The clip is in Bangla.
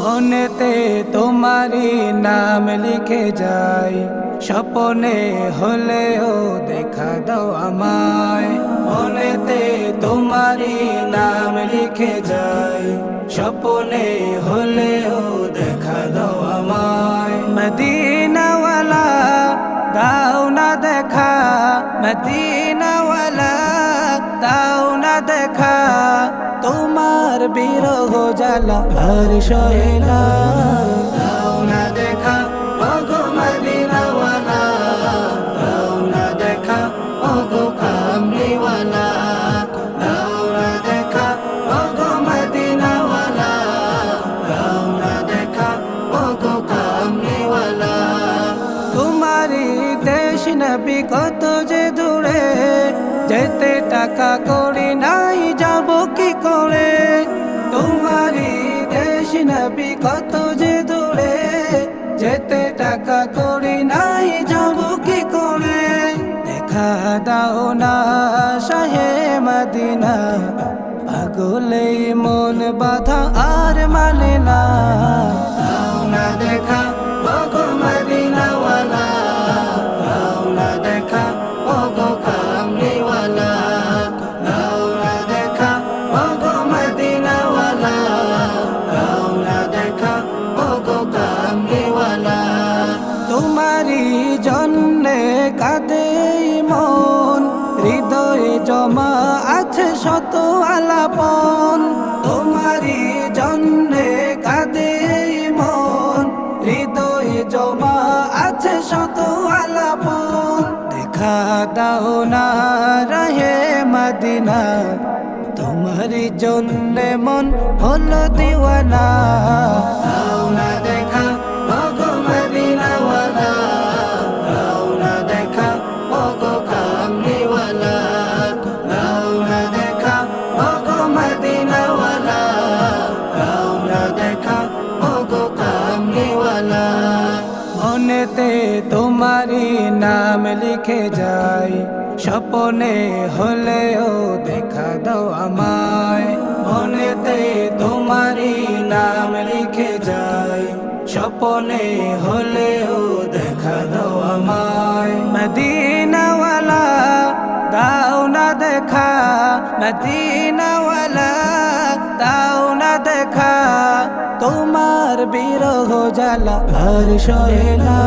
মনেতে তোমারি নাম লিখে যাই, স্বপ্নে হলেও দেখা দাও আমায়। মনেতে তোমারি নাম লিখে যাই, স্বপ্নে হলেও দেখা দাও আমায়। মদিনাওয়ালা দাও না দেখা, মদিনাওয়ালা দাও না দেখা, তোমার বিরহ জ্বালা আর সহে না। দাও না দেখা ওগো মদিনাওয়ালা, দাও না দেখা ওগো কামলিওয়ালা, দাও না দেখা ওগো মদিনাওয়ালা, দাও না দেখা ওগো কামলিওয়ালা। তোমারি দেশ নবী কত যে দূরে, যেতে টাকা করি নাই যাব কি করে। তোমারি দেশ নবী কত যে দূরে, যেতে টাকা করি নাই যাব কি করে। দেখা দাও না শাহে মদিনা, পাগলেই মন বাধা আর মানে না। দাও না দেখা ওগো মদিনাওয়ালা, দাও না দেখা ওগো কামলিওয়ালা, দাও না দেখা ওগো মদিনাওয়ালা, দাও না দেখা ওগো কামলিওয়ালা। তোমারি জন্যে কাঁদে মন, হৃদয়ে জমা আছে শত আলাপন। তোমারি জন্যে কাঁদে মন, হৃদয়ে জমা আছে শত আলাপন। দেখা দাও না রহে মদিনা, তোমারি জন্যে মন হলো দিওয়ানা। দাও না দেখা ওগো মদিনাওয়ালা, দাও না দেখা ওগো কামলিওয়ালা, দাও না দেখা ওগো মদিনাওয়ালা, দাও না দেখা ওগো কামলিওয়ালা। মনেতে তোমারি নাম লিখে যাই, স্বপ্নে হলেও দেখা দাও আমায়। মনেতে তোমারি নাম লিখে যাই, স্বপ্নে হলেও দেখা দাও আমায়। মদিনাওয়ালা দাও না দেখা, মদিনাওয়ালা দাও না দেখা, তোমার বিরহ জ্বালা আর সহে না।